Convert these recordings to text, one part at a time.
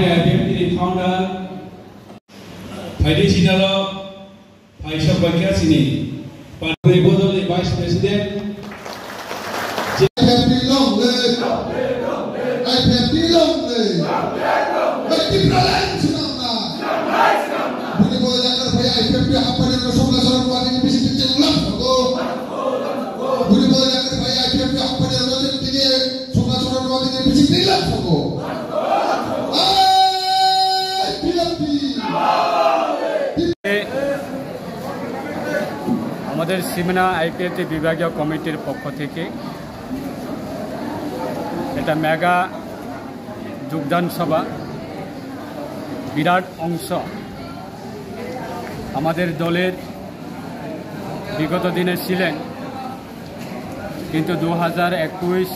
Party IPFT founder, Thaidi Sinalo, Aisha Bakia Sini, Party Bodol, Vice President. IPFT long live! IPFT long live! Tipralan Sinamna! Budi boleh jangan saya IPFT apa yang Rasulullah SAW ini bisa dicelulah, Budi boleh jangan saya IPFT apa yang Rasulullah SAW ini bisa dicelulah, আমাদের Simna IPFT বিভাগীয় কমিটির পক্ষ থেকে এটা mega যোগদান সভা বিরাট অংশ আমাদের দলের বিগত দিনে ছিলেন, কিন্তু 2021,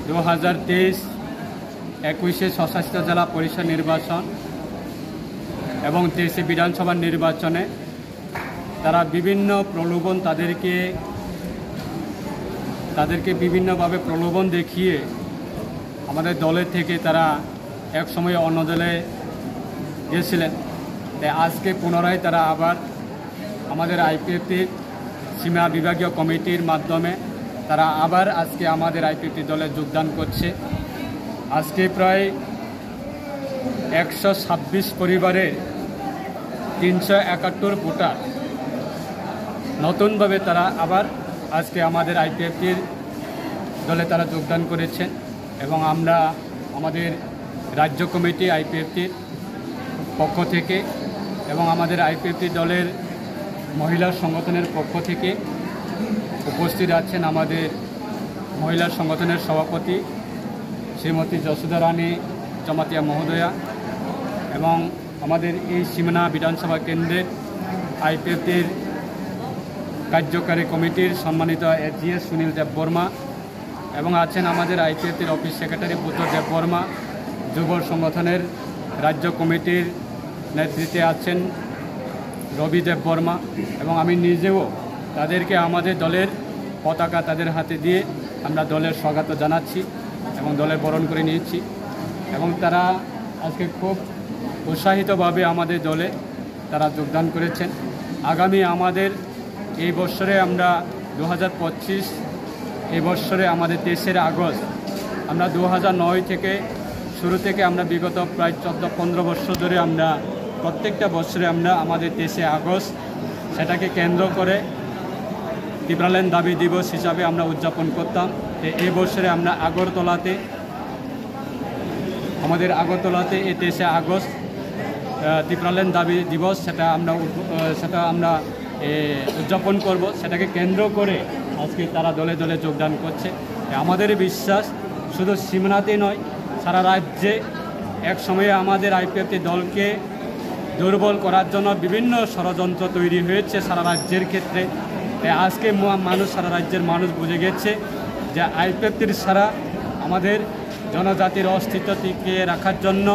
2023, 21-এ স্বশাসিত জেলা পরিষদ নির্বাচন এবং 23-এ বিধানসভা নির্বাচনে তারা বিভিন্ন প্রলোভন তাদেরকে বিভিন্নভাবে প্রলোভন দেখিয়ে আমাদের দলের থেকে তারা এক সময় অন্য দলে গিয়েছিলেন। তাই আজকে পুনরায় তারা আবার আমাদের আইপিএফটির সীমা বিভাগীয় কমিটির মাধ্যমে তারা আবার আজকে আমাদের আইপিএফটি দলে যোগদান করছে। আজকে প্রায় 126 পরিবারের 371 ভোটার নতুনভাবে তারা আবার আজকে আমাদের আইপিএফটির দলে তারা যোগদান করেছেন এবং আমরা আমাদের রাজ্য কমিটি আইপিএফটির পক্ষ থেকে এবং আমাদের আইপিএফটি দলের মহিলা সংগঠনের পক্ষ থেকে উপস্থিত আছেন আমাদের মহিলা সংগঠনের সভাপতি শ্রীমতী যশোদা রানী জমাতিয়া মহোদয়া এবং আমাদের এই সিমনা বিধানসভা কেন্দ্রের আইপিএফটির কার্যকারী কমিটির সম্মানিত এজিএস সুনীল দেববর্মা এবং আছেন আমাদের আইপিএফটির অফিস সেক্রেটারি বুদ্ধ দেববর্মা, যুব সংগঠনের রাজ্য কমিটির নেতৃত্বে আছেন রবি দেববর্মা এবং আমি নিজেও তাদেরকে আমাদের দলের পতাকা তাদের হাতে দিয়ে আমরা দলের স্বাগত জানাচ্ছি এবং দলের বরণ করে নিয়েছি এবং তারা আজকে খুব উৎসাহিতভাবে আমাদের দলে তারা যোগদান করেছেন। আগামী আমাদের এই বছরে আমরা 2025 এই বছরে আমাদের 23শে আগস্ট আমরা 2009 থেকে শুরু থেকে আমরা বিগত প্রায় 14-15 বছর ধরে আমরা প্রত্যেকটা বছরে আমরা আমাদের 23শে আগস্ট সেটাকে কেন্দ্র করে ত্রিপ্রাল্যান্ড দাবি দিবস হিসাবে আমরা উদযাপন করতাম। এই বছরে আমরা আগরতলাতে এই 23শে আগস্ট ত্রিপ্রাল্যান্ড দাবি দিবস সেটা আমরা উদযাপন করব। সেটাকে কেন্দ্র করে আজকে তারা দলে দলে যোগদান করছে। আমাদের বিশ্বাস শুধু সিমনাতে নয়, সারা রাজ্যে এক সময়ে আমাদের আইপিএফটি দলকে দুর্বল করার জন্য বিভিন্ন ষড়যন্ত্র তৈরি হয়েছে সারা রাজ্যের ক্ষেত্রে। আজকে সারা রাজ্যের মানুষ বুঝে গেছে যে আইপিএফটির ছাড়া আমাদের জনজাতির অস্তিত্ব টিকিয়ে রাখার জন্য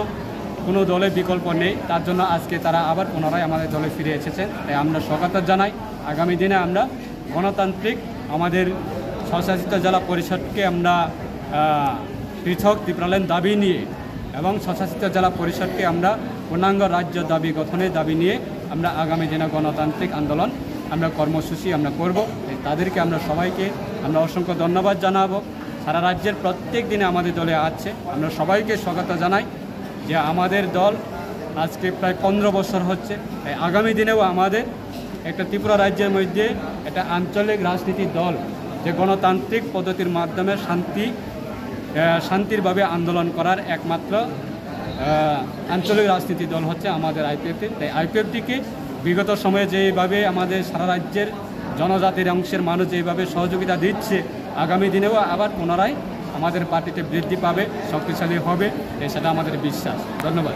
কোনো দলের বিকল্প নেই। তার জন্য আজকে তারা আবার পুনরায় আমাদের দলে ফিরে এসেছেন। তাই আমরা স্বাগত জানাই। আগামী দিনে আমরা গণতান্ত্রিক আমাদের স্বশাসিত জেলা পরিষদকে আমরা পৃথক ত্রিপ্রাল্যান্ড দাবি নিয়ে এবং স্বশাসিত জেলা পরিষদকে আমরা পূর্ণাঙ্গ রাজ্য দাবি গঠনের দাবি নিয়ে আমরা আগামী দিনে গণতান্ত্রিক আন্দোলন আমরা কর্মসূচি আমরা করব। তাদেরকে আমরা সবাইকে আমরা অসংখ্য ধন্যবাদ জানাবো। সারা রাজ্যের প্রত্যেক দিনে আমাদের দলে আছে। আমরা সবাইকে স্বাগত জানাই যে আমাদের দল আজকে প্রায় 15 বছর হচ্ছে। তাই আগামী দিনেও আমাদের একটা ত্রিপুরা রাজ্যের মধ্যে একটা আঞ্চলিক রাজনীতির দল যে গণতান্ত্রিক পদ্ধতির মাধ্যমে শান্তিরভাবে আন্দোলন করার একমাত্র আঞ্চলিক রাজনীতি দল হচ্ছে আমাদের আইপিএফটি। তাই আইপিএফটিকে বিগত সময়ে যেভাবে আমাদের সারা রাজ্যের জনজাতির অংশের মানুষ যেভাবে সহযোগিতা দিচ্ছে, আগামী দিনেও আবার পুনরায় আমাদের পার্টিতে বৃদ্ধি পাবে, শক্তিশালী হবে, সেটা আমাদের বিশ্বাস। ধন্যবাদ।